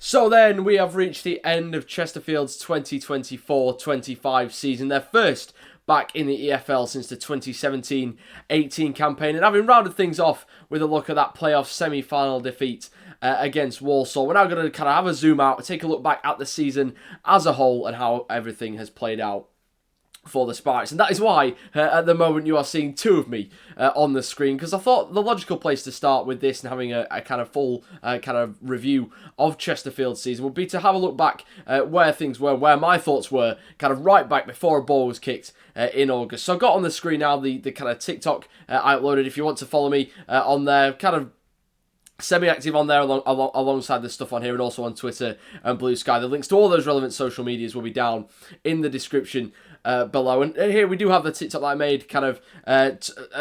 So then we have reached the end of Chesterfield's 2024-25 season, their first back in the EFL since the 2017-18 campaign, and having rounded things off with a look at that playoff semi-final defeat against Walsall, we're now going to kind of have a zoom out, take a look back at the season as a whole and how everything has played out for the Spireites. And that is why at the moment you are seeing two of me on the screen, because I thought the logical place to start with this and having a kind of full kind of review of Chesterfield's season would be to have a look back where things were, where my thoughts were kind of right back before a ball was kicked in August. So I've got on the screen now the kind of TikTok I uploaded. If you want to follow me on there, kind of semi-active on there alongside the stuff on here, and also on Twitter and Blue Sky. The links to all those relevant social medias will be down in the description below. And here we do have the TikTok that I made kind of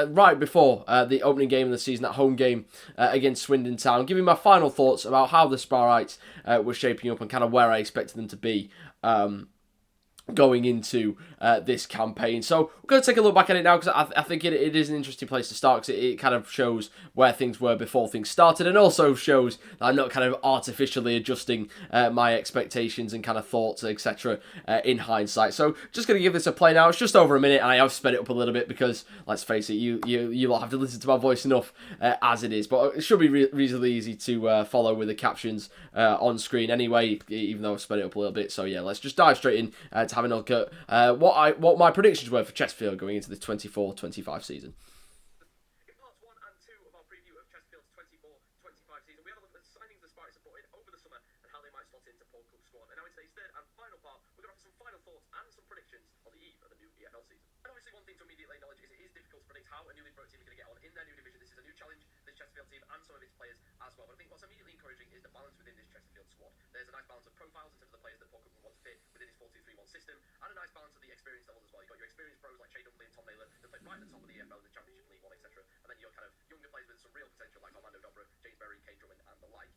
right before the opening game of the season, that home game against Swindon Town, giving my final thoughts about how the Spireites were shaping up and kind of where I expected them to be going into this campaign. So we're going to take a look back at it now, because I think it is an interesting place to start, because it kind of shows where things were before things started, and also shows that I'm not kind of artificially adjusting my expectations and kind of thoughts, etc. In hindsight. So just going to give this a play now. It's just over a minute, and I have sped it up a little bit because, let's face it, you lot have to listen to my voice enough as it is, but it should be reasonably easy to follow with the captions on screen anyway, even though I've sped it up a little bit. So yeah, let's just dive straight in to having a look at what my predictions were for Chesterfield going into the 24-25 season. In parts 1 and 2 of our preview of Chesterfield's 24-25 season, we had a look at the signings the Spireites supported over the summer and how they might slot into Paul Cook's squad. And now in today's third and final part, we're going to have some final thoughts and some predictions on the eve of the new EFL season. And obviously one thing to immediately acknowledge is it is difficult to predict how a newly promoted team is going to get on in their new division. This is a new challenge for this Chesterfield team and some of its players as well. But I think what's immediately encouraging is the balance within this Chesterfield squad. There's a nice balance of profiles in terms of the players that Paul Cook will want to fit within his 4-2-3-1 system, and a nice balance of the experience levels as well. You've got your experienced pros like Shea Dumpley and Tom Naylor that played right at the top of the EFL in the Championship, League 1, etc. And then you're kind of younger players with some real potential like Armando Dobra, James Berry, Kane Drummond and the like.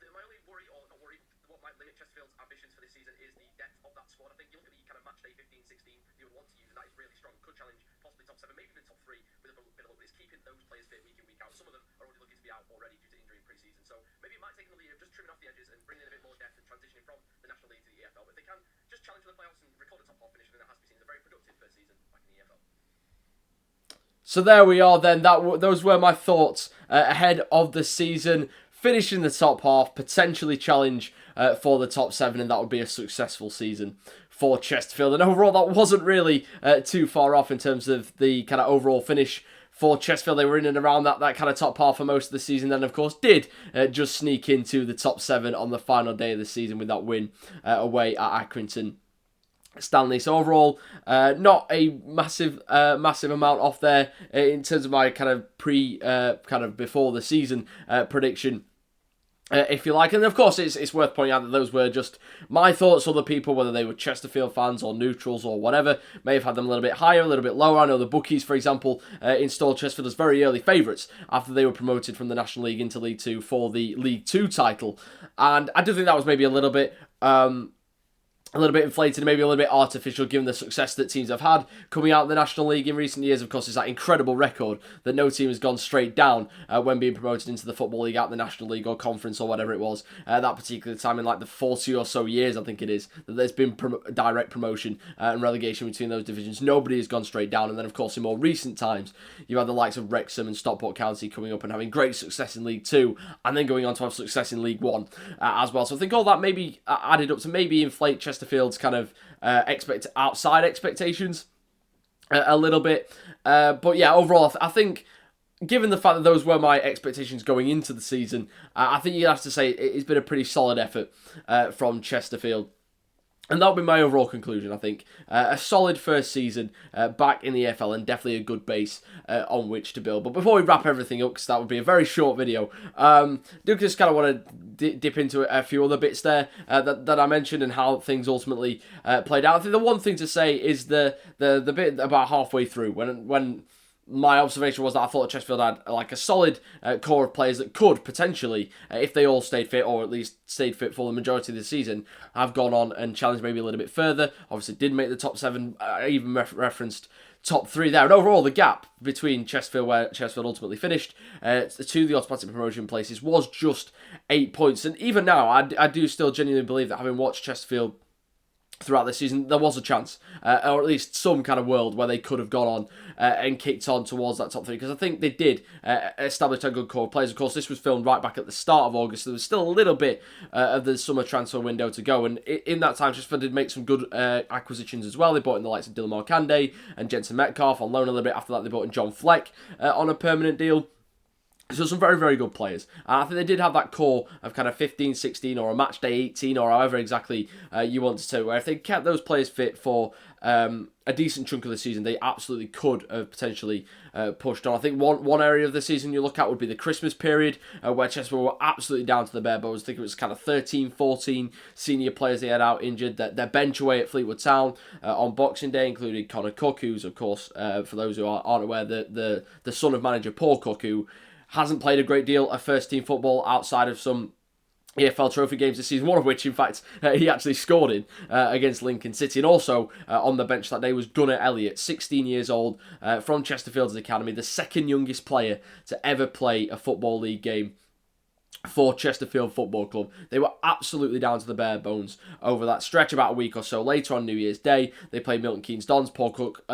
My only worry, or not worry, what might limit Chesterfield's ambitions for this season is the depth of that squad. I think you look at the kind of match day 15-16 you would want to use, and that is really strong. Could challenge possibly top 7, maybe even top 3 with a bit of luck. It's keeping those players fit week in, week out. Some of them are already looking to be out already due to injury in pre-season. So maybe it might take another year of just trimming off the edges and bringing in a bit more depth and transitioning from the National League to the EFL. But if they can just challenge for the playoffs and record a top 4 finish, then that has to be seen as a very productive first season back in the EFL. So there we are then. Those were my thoughts ahead of the season. Finish in the top half, potentially challenge for the top 7, and that would be a successful season for Chesterfield. And overall, that wasn't really too far off in terms of the kind of overall finish for Chesterfield. They were in and around that kind of top half for most of the season, then of course did just sneak into the top 7 on the final day of the season with that win away at Accrington Stanley. So overall, not a massive amount off there in terms of my kind of before the season prediction, if you like. And of course, it's worth pointing out that those were just my thoughts. Other people, whether they were Chesterfield fans or neutrals or whatever, may have had them a little bit higher, a little bit lower. I know the bookies, for example, installed Chesterfield as very early favourites after they were promoted from the National League into League 2 for the League 2 title. And I do think that was maybe a little bit inflated, maybe a little bit artificial, given the success that teams have had coming out of the National League in recent years. Of course, it's that incredible record that no team has gone straight down when being promoted into the Football League out the National League or Conference or whatever it was that particular time, in like the 40 or so years, I think it is, that there's been direct promotion and relegation between those divisions. Nobody has gone straight down. And then, of course, in more recent times, you had the likes of Wrexham and Stockport County coming up and having great success in League 2, and then going on to have success in League 1 as well. So I think all that maybe added up to maybe inflate Chesterfield's kind of outside expectations a little bit. But yeah, overall, I think, given the fact that those were my expectations going into the season, I think you'd have to say it's been a pretty solid effort from Chesterfield. And that'll be my overall conclusion, I think. A solid first season back in the EFL, and definitely a good base on which to build. But before we wrap everything up, because that would be a very short video, do just kind of want to dip into a few other bits there that I mentioned and how things ultimately played out. I think the one thing to say is the bit about halfway through, when my observation was that I thought Chesterfield had like a solid core of players that could potentially, if they all stayed fit, or at least stayed fit for the majority of the season, have gone on and challenged maybe a little bit further. Obviously did make the top 7, I even referenced top 3 there. And overall, the gap between Chesterfield, where Chesterfield ultimately finished, to the automatic promotion places was just 8 points. And even now, I do still genuinely believe that, having watched Chesterfield throughout this season, there was a chance, or at least some kind of world where they could have gone on and kicked on towards that top 3, because I think they did establish a good core of players. Of course, this was filmed right back at the start of August, so there was still a little bit of the summer transfer window to go, and in that time, Chesterfield did make some good acquisitions as well. They bought in the likes of Dylan Markande and Jensen Metcalf on loan a little bit. After that, they bought in John Fleck on a permanent deal. So some very, very good players. I think they did have that core of kind of 15, 16, or a match day 18, or however exactly you want to say, where if they kept those players fit for a decent chunk of the season, they absolutely could have potentially pushed on. I think one area of the season you look at would be the Christmas period, where Chesterfield were absolutely down to the bare bones. I think it was kind of 13, 14 senior players they had out injured. Their bench away at Fleetwood Town on Boxing Day included Connor Cook, who's, of course, for those who aren't aware, the son of manager Paul Cook, who hasn't played a great deal of first-team football outside of some EFL trophy games this season, one of which, in fact, he actually scored in against Lincoln City. And also on the bench that day was Gunnar Elliott, 16 years old, from Chesterfield's academy, the second youngest player to ever play a Football League game for Chesterfield Football Club. They were absolutely down to the bare bones over that stretch. About a week or so later, on New Year's Day, they played Milton Keynes Dons. Paul Cook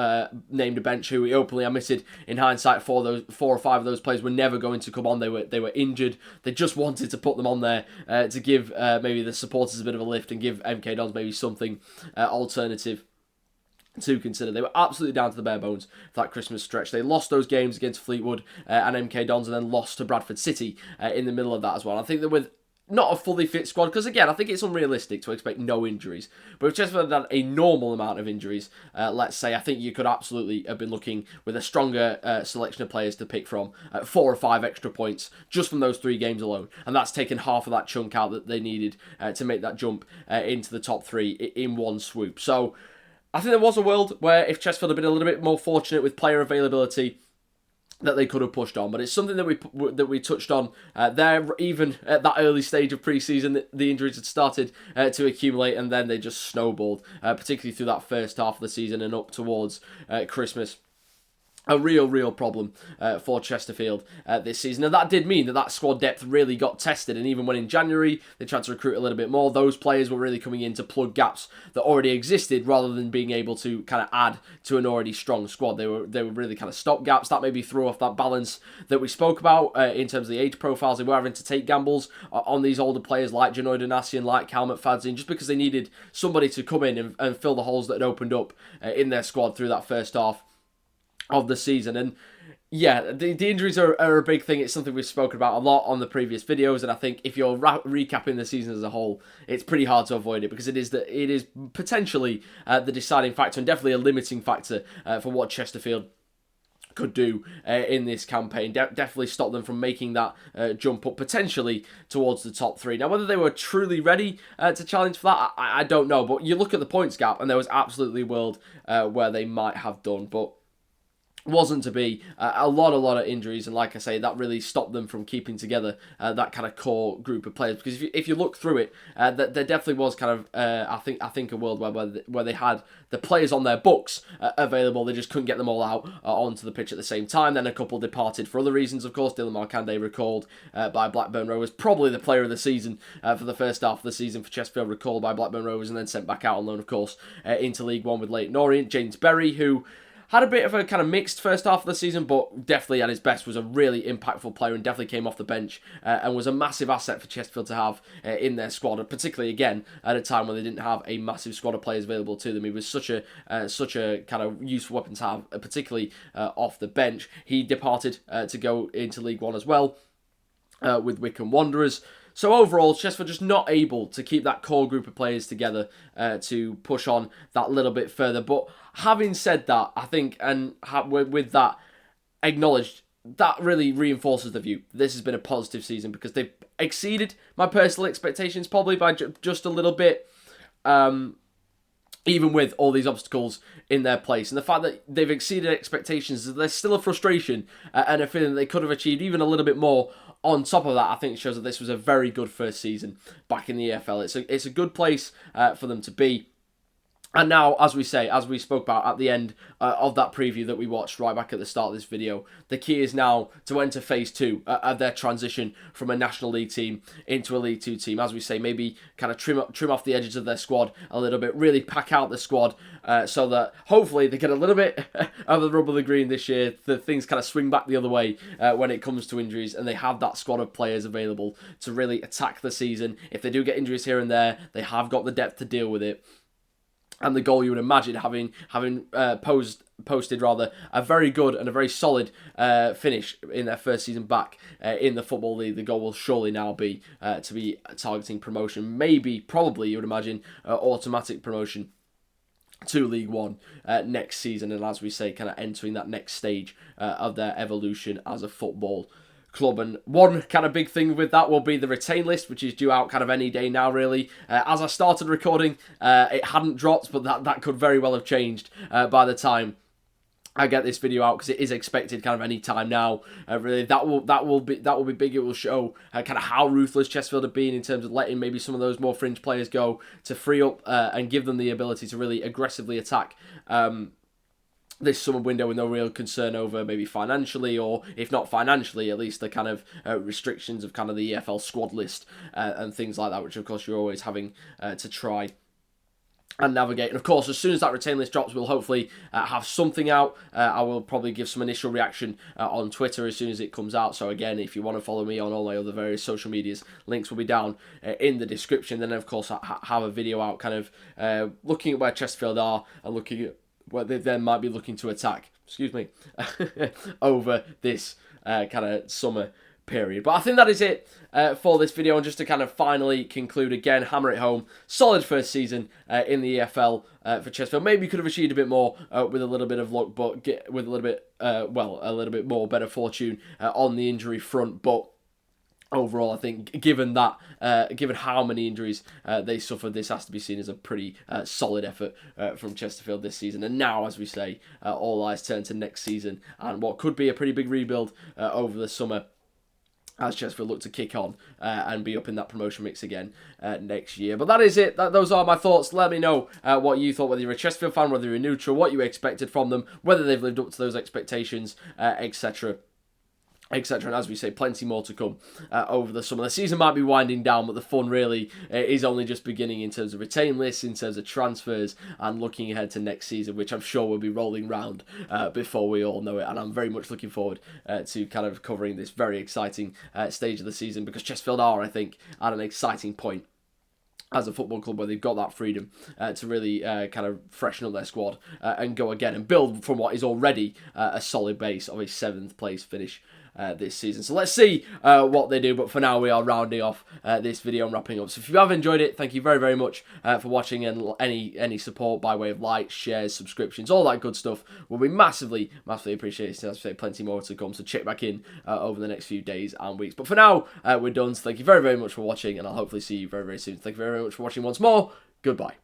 named a bench who he openly admitted in hindsight 4 or 5 of those players were never going to come on. They were injured. They just wanted to put them on there to give maybe the supporters a bit of a lift and give MK Dons maybe something alternative to consider. They were absolutely down to the bare bones for that Christmas stretch. They lost those games against Fleetwood and MK Dons, and then lost to Bradford City in the middle of that as well. I think that with not a fully fit squad, because again, I think it's unrealistic to expect no injuries, but if Chesterfield had a normal amount of injuries, let's say, I think you could absolutely have been looking with a stronger selection of players to pick from, 4 or 5 extra points just from those 3 games alone, and that's taken half of that chunk out that they needed to make that jump into the top 3 in one swoop. So I think there was a world where if Chesterfield had been a little bit more fortunate with player availability, that they could have pushed on. But it's something that we touched on there, even at that early stage of pre-season. The injuries had started to accumulate, and then they just snowballed, particularly through that first half of the season and up towards Christmas. A real problem for Chesterfield this season. And that did mean that squad depth really got tested. And even when in January they tried to recruit a little bit more, those players were really coming in to plug gaps that already existed rather than being able to kind of add to an already strong squad. They were really kind of stop gaps. That maybe threw off that balance that we spoke about in terms of the age profiles. They were having to take gambles on these older players like Janoy Donasian, like Cal McFadzean, just because they needed somebody to come in and fill the holes that had opened up in their squad through that first half of the season. And yeah, the injuries are a big thing. It's something we've spoken about a lot on the previous videos, and I think if you're recapping the season as a whole, it's pretty hard to avoid it, because it is potentially the deciding factor and definitely a limiting factor for what Chesterfield could do in this campaign. Definitely stop them from making that jump up potentially towards the top 3. Now, whether they were truly ready to challenge for that, I don't know, but you look at the points gap and there was absolutely a world where they might have done, but wasn't to be. A lot of injuries, and like I say, that really stopped them from keeping together that kind of core group of players. Because if you look through it, there definitely was kind of I think a world where they had the players on their books available. They just couldn't get them all out onto the pitch at the same time. Then a couple departed for other reasons. Of course, Dylan Markande recalled by Blackburn Rovers, probably the player of the season for the first half of the season for Chesterfield, recalled by Blackburn Rovers and then sent back out on loan, of course, into League One with Leyton Orient. James Berry, who had a bit of a kind of mixed first half of the season, but definitely at his best was a really impactful player and definitely came off the bench and was a massive asset for Chesterfield to have in their squad, and particularly again at a time when they didn't have a massive squad of players available to them. He was such a kind of useful weapon to have, particularly off the bench. He departed to go into League One as well with Wycombe Wanderers. So overall, Chesterfield just not able to keep that core group of players together to push on that little bit further. But having said that, I think, and with that acknowledged, that really reinforces the view. This has been a positive season because they've exceeded my personal expectations probably by just a little bit. even with all these obstacles in their place. And the fact that they've exceeded expectations, there's still a frustration and a feeling that they could have achieved even a little bit more. On top of that, I think it shows that this was a very good first season back in the EFL. It's a good place for them to be. And now, as we spoke about at the end of that preview that we watched right back at the start of this video, the key is now to enter phase 2 of their transition from a National League team into a League 2 team. As we say, maybe kind of trim off the edges of their squad a little bit, really pack out the squad so that hopefully they get a little bit of the rub of the green this year. The things kind of swing back the other way when it comes to injuries, and they have that squad of players available to really attack the season. If they do get injuries here and there, they have got the depth to deal with it. And the goal, you would imagine, having posted a very good and a very solid finish in their first season back in the Football League, the goal will surely now be to be targeting promotion. Probably, you would imagine, automatic promotion to League One next season. And as we say, kind of entering that next stage of their evolution as a football club. And one kind of big thing with that will be the retain list, which is due out kind of any day now, really. As I started recording, it hadn't dropped, but that could very well have changed by the time I get this video out, because it is expected kind of any time now. Really, that will be big. It will show kind of how ruthless Chesterfield have been in terms of letting maybe some of those more fringe players go, to free up and give them the ability to really aggressively attack this summer window with no real concern over maybe financially, or if not financially, at least the kind of restrictions of kind of the EFL squad list and things like that, which of course you're always having to try and navigate. And of course, as soon as that retain list drops, we'll hopefully have something out. I will probably give some initial reaction on Twitter as soon as it comes out. So again, if you want to follow me on all my other various social medias, links will be down in the description. Then of course I have a video out kind of looking at where Chesterfield are and looking at where they then might be looking to attack, over this kind of summer period. But I think that is it for this video. And just to kind of finally conclude, again, hammer it home, solid first season in the EFL for Chesterfield. Maybe could have achieved a bit more with a little bit of luck, but with a little bit more better fortune on the injury front. But overall, I think given how many injuries they suffered, this has to be seen as a pretty solid effort from Chesterfield this season. And now, as we say, all eyes turn to next season and what could be a pretty big rebuild over the summer, as Chesterfield look to kick on and be up in that promotion mix again next year. But that is it. Those are my thoughts. Let me know what you thought, whether you're a Chesterfield fan, whether you're neutral, what you expected from them, whether they've lived up to those expectations, etc. etc. And as we say, plenty more to come over the summer. The season might be winding down, but the fun really is only just beginning in terms of retain lists, in terms of transfers, and looking ahead to next season, which I'm sure will be rolling round before we all know it. And I'm very much looking forward to kind of covering this very exciting stage of the season, because Chesterfield are, I think, at an exciting point as a football club where they've got that freedom to really kind of freshen up their squad and go again and build from what is already a solid base of a 7th place finish this season. So let's see what they do, but for now we are rounding off this video and wrapping up. So if you have enjoyed it, thank you very, very much for watching, and any support by way of likes, shares, subscriptions, all that good stuff will be massively appreciated. As I say, plenty more to come, so check back in over the next few days and weeks. But for now, we're done, so thank you very, very much for watching, and I'll hopefully see you very, very soon. Thank you very, very much for watching once more. Goodbye.